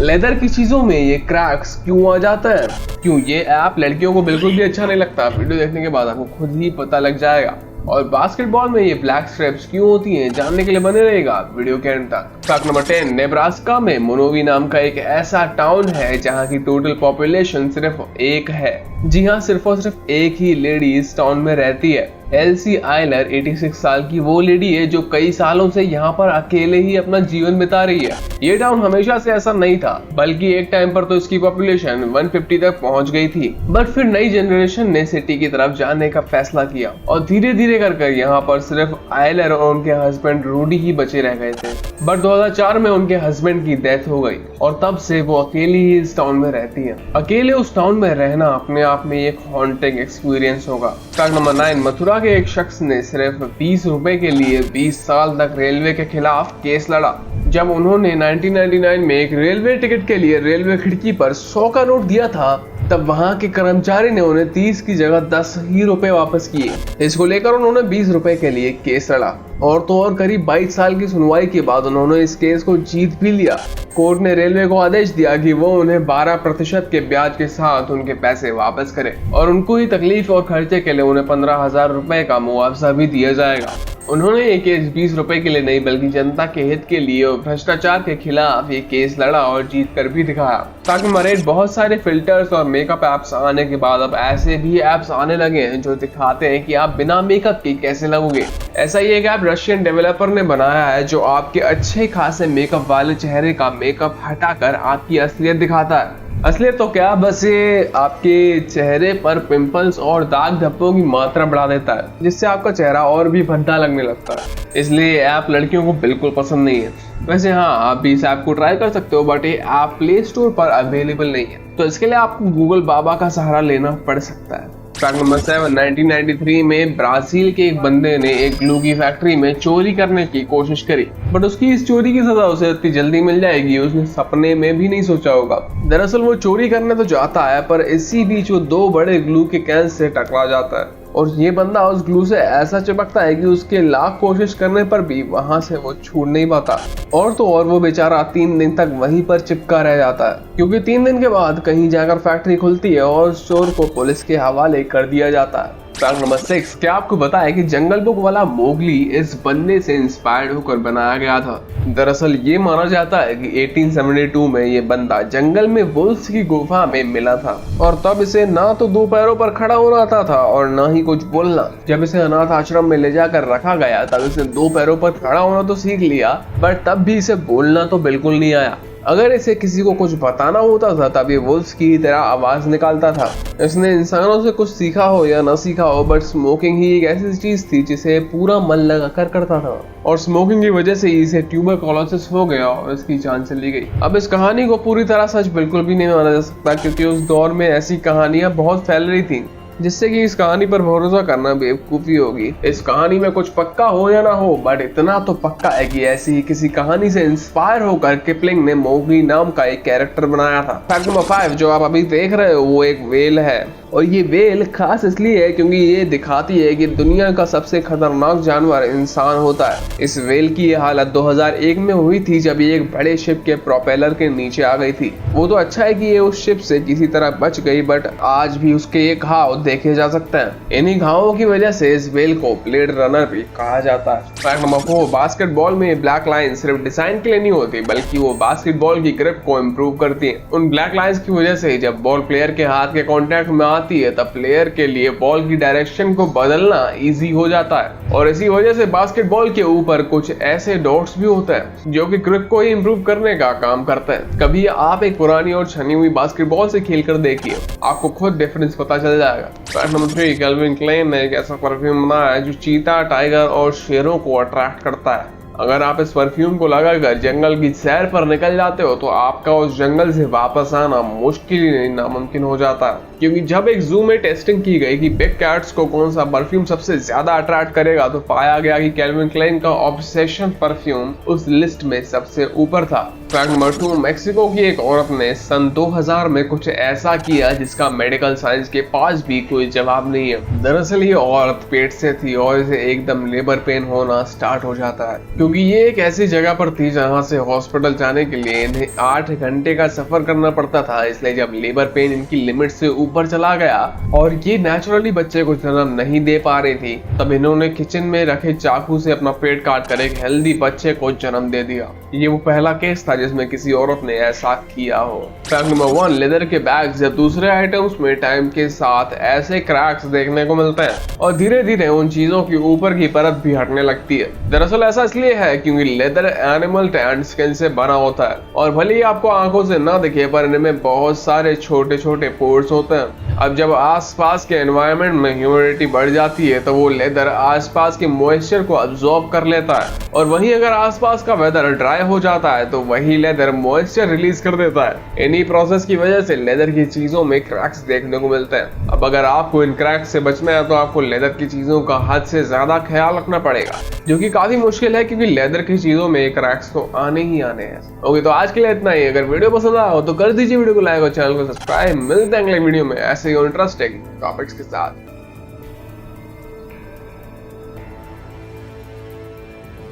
Leather की चीजों में ये क्रैक्स क्यों आ जाता है? क्यों ये ऐप लड़कियों को बिल्कुल भी अच्छा नहीं लगता? वीडियो देखने के बाद आपको खुद ही पता लग जाएगा। और बास्केटबॉल में ये ब्लैक स्ट्रिप्स क्यों होती हैं, जानने के लिए बने रहेगा वीडियो के एंड तक। फैक्ट नंबर 10, नेब्रास्का में मोनोवी नाम का एक ऐसा टाउन है जहां की टोटल पॉपुलेशन सिर्फ एक है। जी हाँ, सिर्फ और सिर्फ एक ही लेडी इस टाउन में रहती है। एलसी आइलर 86 साल की वो लेडी है जो कई सालों से यहाँ पर अकेले ही अपना जीवन बिता रही है। ये टाउन हमेशा से ऐसा नहीं था, बल्कि एक टाइम पर तो इसकी पॉपुलेशन 150 तक पहुंच गई थी। बट फिर नई जनरेशन ने सिटी की तरफ जाने का फैसला किया और धीरे धीरे कर यहाँ पर सिर्फ आइलर और उनके हस्बैंड रूडी ही बचे रह गए थे। बट 2004 में उनके हस्बैंड की डेथ हो गई और तब से वो अकेली ही इस टाउन में रहती है। अकेले उस टाउन में रहना अपने आप में एक हॉन्टिंग एक्सपीरियंस होगा। फैक्ट नंबर 9, मथुरा के एक शख्स ने सिर्फ 20 रुपए के लिए 20 साल तक रेलवे के खिलाफ केस लड़ा। जब उन्होंने 1999 में एक रेलवे टिकट के लिए रेलवे खिड़की पर 100 का नोट दिया था, तब वहां के कर्मचारी ने उन्हें 30 की जगह 10 ही रुपए वापस किए। इसको लेकर उन्होंने 20 रुपए के लिए केस लड़ा और तो और करीब 22 साल की सुनवाई के बाद उन्होंने इस केस को जीत भी लिया। कोर्ट ने रेलवे को आदेश दिया कि वो उन्हें 12% के ब्याज के साथ उनके पैसे वापस करे और उनको ही तकलीफ और खर्चे के लिए उन्हें 15,000 रुपए का मुआवजा भी दिया जाएगा। उन्होंने ये केस 20 रुपए के लिए नहीं बल्कि जनता के हित के लिए और भ्रष्टाचार के खिलाफ ये केस लड़ा और जीत कर भी दिखाया। ताकि मरेज बहुत सारे फिल्टर्स और मेकअप एप्स आने के बाद अब ऐसे भी एप्स आने लगे हैं जो दिखाते हैं कि आप बिना मेकअप के कैसे लगोगे। ऐसा ही एक ऐप रशियन डेवलपर ने बनाया है जो आपके अच्छे खासे मेकअप वाले चेहरे का मेकअप हटाकर आपकी असलियत दिखाता है। असलियत तो क्या, बस ये आपके चेहरे पर पिंपल्स और दाग धब्बों की मात्रा बढ़ा देता है, जिससे आपका चेहरा और भी भद्दा लगने लगता है। इसलिए ये ऐप लड़कियों को बिल्कुल पसंद नहीं है। वैसे हाँ, आप भी इस ऐप को ट्राई कर सकते हो, बट ये ऐप प्ले स्टोर पर अवेलेबल नहीं है, तो इसके लिए आपको गूगल बाबा का सहारा लेना पड़ सकता है। फैक्ट नंबर 7, 1993 में ब्राजील के एक बंदे ने एक ग्लू की फैक्ट्री में चोरी करने की कोशिश करी, बट उसकी इस चोरी की सजा उसे इतनी जल्दी मिल जाएगी उसने सपने में भी नहीं सोचा होगा। दरअसल वो चोरी करने तो जाता है, पर इसी बीच वो 2 बड़े ग्लू के कैन से टकरा जाता है और ये बंदा उस ग्लू से ऐसा चिपकता है कि उसके लाख कोशिश करने पर भी वहां से वो छूट नहीं पाता। और तो और वो बेचारा 3 दिन तक वहीं पर चिपका रह जाता है, क्योंकि 3 दिन के बाद कहीं जाकर फैक्ट्री खुलती है और चोर को पुलिस के हवाले कर दिया जाता है। फैक्ट नंबर 6, क्या आपको पता है कि जंगल बुक वाला मोगली इस बंदे से इंस्पायर्ड होकर बनाया गया था? दरअसल ये माना जाता है कि 1872 में ये बंदा जंगल में वुल्फ्स की गुफा में मिला था और तब इसे ना तो 2 पैरों पर खड़ा होना आता था और ना ही कुछ बोलना। जब इसे अनाथ आश्रम में ले जाकर रखा गया तब इसने 2 पैरों पर खड़ा होना तो सीख लिया, बट तब भी इसे बोलना तो बिल्कुल नहीं आया। अगर इसे किसी को कुछ बताना होता था तब ये वुल्फ्स की तरह आवाज निकालता था। इसने इंसानों से कुछ सीखा हो या ना सीखा हो, बट स्मोकिंग ही एक ऐसी चीज थी जिसे पूरा मन लगाकर करता था और स्मोकिंग की वजह से इसे ट्यूबरकुलोसिस हो गया और इसकी जान चली गई। अब इस कहानी को पूरी तरह सच बिल्कुल भी नहीं माना जा सकता, क्योंकि उस दौर में ऐसी कहानियां बहुत फैल रही थी, जिससे कि इस कहानी पर भरोसा करना बेवकूफी होगी। इस कहानी में कुछ पक्का हो या ना हो, बट इतना तो पक्का है कि ऐसी ही किसी कहानी से इंस्पायर होकर किपलिंग ने मोगली नाम का एक कैरेक्टर बनाया था। फैक्ट नंबर 5, जो आप अभी देख रहे हो वो एक व्हेल है और ये व्हेल खास इसलिए है क्योंकि ये दिखाती है कि दुनिया का सबसे खतरनाक जानवर इंसान होता है। इस व्हेल की ये हालत 2001 में हुई थी जब ये एक बड़े शिप के प्रोपेलर के नीचे आ गई थी। वो तो अच्छा है कि ये उस शिप से किसी तरह बच गई, बट आज भी उसके ये घाव देखे जा सकते हैं। इन्हीं घावों की वजह से इस व्हेल को ब्लेड रनर भी कहा जाता है। फैक्ट नंबर 4, बास्केटबॉल में ब्लैक लाइन सिर्फ डिजाइन के लिए नहीं होती, बल्कि वो बास्केटबॉल की ग्रिप को इम्प्रूव करती है। उन ब्लैक लाइंस की वजह से जब बॉल प्लेयर के हाथ के कॉन्टेक्ट में आती है तब प्लेयर के लिए बॉल की डायरेक्शन को बदलना इजी हो जाता है और इसी वजह से बास्केटबॉल के ऊपर कुछ ऐसे डॉट्स भी होते हैं जो कि ग्रिप को ही इंप्रूव करने का काम करते हैं। कभी आप एक पुरानी और छनी हुई बास्केटबॉल से खेलकर देखिए, आपको खुद डिफरेंस पता चल जाएगा। फैक्ट नंबर 3, कैल्विन क्लेन ने एक ऐसा परफ्यूम बनाया है जो चीता, टाइगर और शेरों को अट्रैक्ट करता है। अगर आप इस परफ्यूम को लगाकर जंगल की सैर पर निकल जाते हो तो आपका उस जंगल से वापस आना मुश्किल ही नहीं नामुमकिन हो जाता है। क्योंकि जब एक जू में टेस्टिंग की गई कि बिग कैट्स को कौन सा परफ्यूम सबसे ज्यादा अट्रैक्ट करेगा, तो पाया गया कि कैल्विन क्लाइन का ऑब्सेशन परफ्यूम उस लिस्ट में सबसे ऊपर था। फैक्ट नंबर 2, मेक्सिको की एक औरत ने सन 2000 में कुछ ऐसा किया जिसका मेडिकल साइंस के पास भी कोई जवाब नहीं है। दरअसल ये औरत पेट से थी और इसे एकदम लेबर पेन होना स्टार्ट हो जाता है, क्योंकि ये एक ऐसी जगह पर थी जहां से हॉस्पिटल जाने के लिए इन्हें 8 घंटे का सफर करना पड़ता था। इसलिए जब लेबर पेन इनकी लिमिट से ऊपर चला गया और ये नेचुरली बच्चे को जन्म नहीं दे पा रही थी, तब इन्होंने किचन में रखे चाकू से अपना पेट काट कर एक हेल्दी बच्चे को जन्म दे दिया। ये वो पहला केस था जिसमें किसी औरत ने ऐसा किया हो। फैक्ट नंबर 1, लेदर के बैग्स या दूसरे आइटम्स में टाइम के साथ ऐसे क्रैक्स देखने को मिलते हैं और धीरे धीरे उन चीजों की ऊपर की परत भी हटने लगती है। दरअसल ऐसा इसलिए है क्योंकि लेदर एनिमल टैन स्किन से बना होता है और भले ही आपको आंखों से ना दिखे, पर इनमें बहुत सारे छोटे छोटे पोर्स होते हैं। अब जब आसपास के एनवायरनमेंट में ह्यूमिडिटी बढ़ जाती है तो वो लेदर आसपास के मॉइस्चर को अब्सॉर्ब कर लेता है, और वहीं अगर आसपास का वेदर ड्राई हो जाता है तो वही लेदर मॉइस्चर रिलीज कर देता है। इन्हीं प्रोसेस की वजह से लेदर की चीजों में क्रैक्स देखने को मिलते हैं। अब अगर आपको इन क्रैक्स से बचना है तो आपको लेदर की चीजों का हद से ज्यादा ख्याल रखना पड़ेगा, जो कि काफी मुश्किल है क्योंकि लेदर की चीजों में क्रैक्स तो आने ही आने हैं। ओके, तो आज के लिए इतना ही। अगर वीडियो पसंद आया हो तो कर दीजिए वीडियो को लाइक और चैनल को सब्सक्राइब। मिलते हैं अगले वीडियो में ऐसे ही इंटरेस्टिंग टॉपिक्स के साथ।